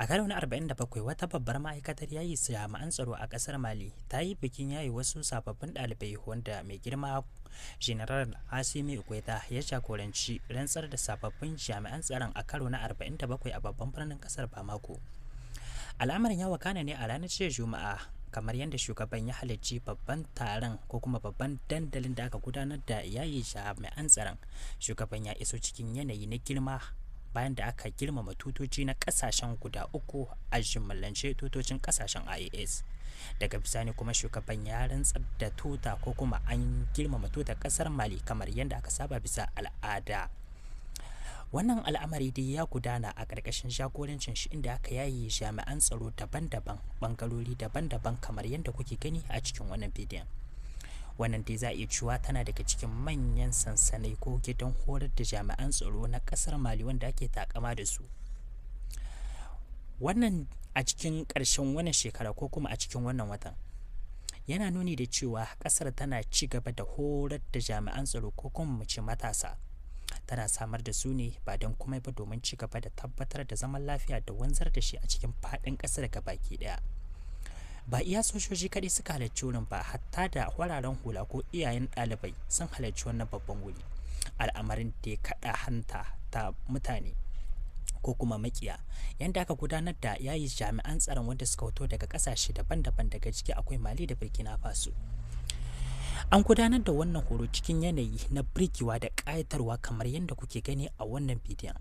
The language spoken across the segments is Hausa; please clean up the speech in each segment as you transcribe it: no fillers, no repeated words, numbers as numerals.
A karo na 47 wata babbar ma'aikatar yayi jami'an tsaro a kasar Mali ta yi bikin yayi wasu sababbin ɗalibai wanda mai girma General Asimi Goita ya jagoranci rantsar da sababbin jami'an tsaron a karo na 47 a babban birnin kasar Bamako. Al'amarin ya wakana ne a ranar Juma'a kamar yadda shugaban ya halarci babban taron ko kuma babban dandalin da aka gudanar da yayi jami'an tsaron. Shugaban ya iso cikin yanayi na girma bayan da aka girmama tutoci na kasashen guda uku a jimillance tutocin kasashen IAS. Daga bisani kuma shugaban ya rantsar da tuta ko kuma an girmama tutar kasar Mali kamar yadda aka saba bisa al'ada. Wannan al'amari dai ya gudana a ƙarƙashin jagorancin shi inda aka yayi jami'an tsaro daban-daban bangarori daban-daban kamar yadda kuke gani a cikin wannan bidiyon. Wannan dai za a iya cewa tana daga cikin manyan sansanai ko gidan horar da jami'an tsaro na kasar Mali wanda ake takama da su. Wannan a cikin ƙarshen wannan shekara ko kuma a cikin wannan watan yana nuni da cewa kasar tana ci gaba da horar da jami'an tsaro ko kuma mu ce matasa. Tana samar da su ne ba don komai ba domin ci gaba da tabbatar da zaman lafiya da wanzar da shi a cikin faɗin ƙasar gabaki ɗaya. Ba iya sojoji kaɗai suka halarci wurin ba, hatta da wararen hula ko iyayen ɗalibai sun halarci wannan babban wuri. Al'amarin da ya kaɗa hanta ta mutane ko kuma makiya yanda aka gudanar da yayi jami'an tsaron wanda suka fito daga ƙasashe daban-daban, daga ciki akwai Mali da Burkina Faso. An gudanar da wannan horo cikin yanayi na birgewa da ƙayatarwa kamar yadda kuke gani a wannan bidiyon.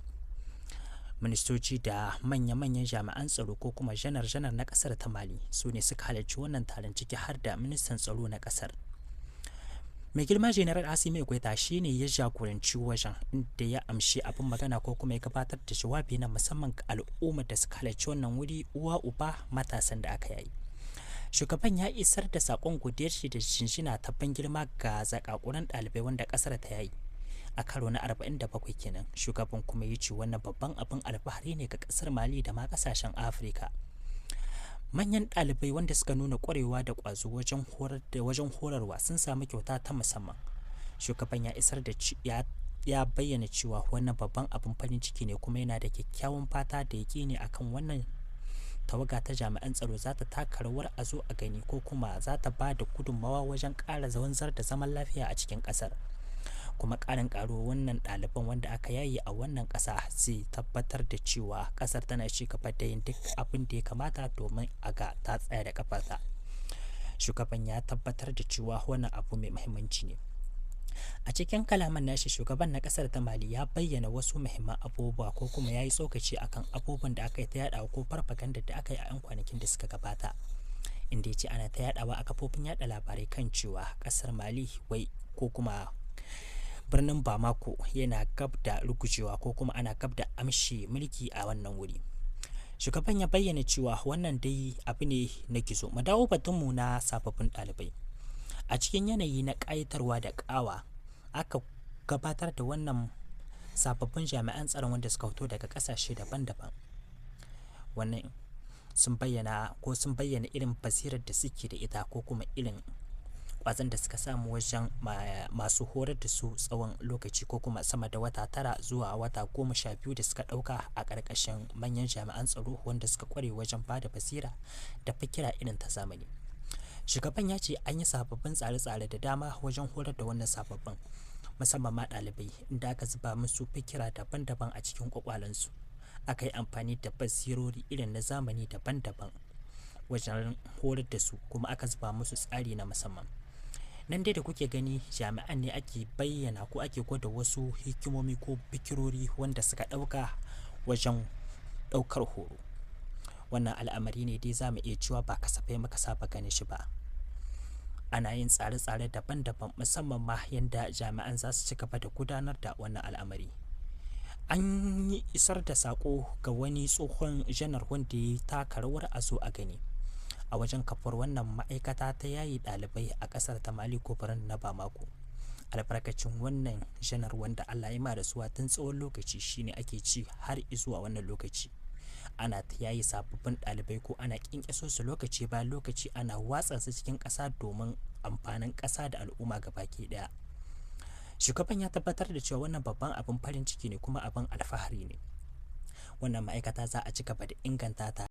Ministoci da manya-manyan jami'an tsaro ko kuma janar-janar na kasar ta Mali su ne suka halarci wannan taron, ciki har da ministan tsaro na kasar. Mai girma General Asimi Goita shi ne ya jagoranci wajen inda ya amshi abin magana ko kuma ya gabatar da jawabi na musamman ga al'ummar da suka halarci wannan wuri, uwa uba matasan da aka yayi. Shugaban ya isar da sakon godiyar shi da shinshina ta ban girma ga zakakuran ɗalibai wanda kasar ta yayi a karo na 47 kenan. Shugaban kuma ya ce wannan babban abin alfahari ne ga kasar Mali da ma kasashen Afirka. Manyan ɗalibai wanda suka nuna ƙwarewa da ƙwazo wajen horarwa sun samu kyauta ta musamman. Shugaban ya isar da ya bayyana cewa wannan babban abin farin ciki ne kuma yana da kyakkyawan fata da yake ne akan wannan tawaga ta jami'an tsaro za ta taka rawar a zo a gani ko kuma za ta ba da gudunmawa wajen ƙara wanzar da zaman lafiya a cikin ƙasar. Kuma ƙarin ƙaro wannan ɗaliban wanda aka yayi a wannan ƙasa zai tabbatar da cewa ƙasar tana ci gaba da yin duk abin da ya kamata domin a ga ta tsaya da ƙafarta. Shugaban ya tabbatar da cewa wannan abu mai muhimmanci ne. A cikin kalaman nashi shugaban na ƙasar ta Mali ya bayyana wasu muhimman abubuwa ko kuma ya yi tsokaci akan abubuwan da aka yi ta yaɗawa ko farfaganda da aka yi a 'yan kwanakin da suka gabata, inda ya ce ana ta yaɗawa a kafofin yaɗa labarai kan cewa ƙasar Mali wai ko kuma birnin Bamako yana gab da rugujewa ko kuma ana gab da amshe mulki a wannan wuri. Shugaban ya bayyana cewa wannan dai abu ne na gizo. Mu dawo batunmu na sababbin ɗalibai. A cikin yanayi na ƙayatarwa da ƙawa aka gabatar da wannan sababbin jami'an tsaron wanda suka fito daga ƙasashe daban-daban. Wannan sun bayyana irin basirar da suke da ita ko kuma irin kwazon da suka samu wajen masu horar da su tsawon lokaci ko kuma sama da wata 9 zuwa wata 12 da suka dauka a ƙarƙashin manyan jami'an tsaro wanda suka kware wajen ba da basira da fikira irin ta zamani. Shugaban ya ce an yi sababbin tsare-tsare da dama wajen horar da wannan sababbin musamman ma ɗalibai, inda aka zuba musu fikira daban-daban a cikin kwakwalansu. Aka yi amfani da basirori irin na zamani daban-daban wajen horar da su kuma aka zuba musu tsari na musamman. Nan dai da kuke gani jami'an ne ake bayyana ko ake gwada wasu hikimomi ko fikirori wanda suka ɗauka wajen ɗaukar horo. Wannan al'amari ne dai za mu iya cewa ba kasafai muka saba gane shi ba. Ana yin tsare-tsare daban-daban musamman ma yadda jami'an za su ci gaba da gudanar da wannan al'amari. An yi isar da sako ga wani tsohon janar wanda ya taka rawar a zo a gani a wajen kafar wannan ma'aikata ta yayi ɗalibai a ƙasar ta Mali ko birnin na Bamako. Albarkacin wannan janar wanda Allah ya ma da suwa tun tsawon lokaci shine ake ci har zuwa wannan lokaci. Ana ta yayi sababbin ɗalibai ko ana ƙinƙaso su lokaci bayan lokaci ana watsa su cikin ƙasa domin amfanin ƙasa da al'umma gabaki ɗaya. Shugaban ya tabbatar da cewa wannan babban abin farin ciki ne kuma abin alfahari ne. wannan ma'aikata za a ci gaba da inganta ta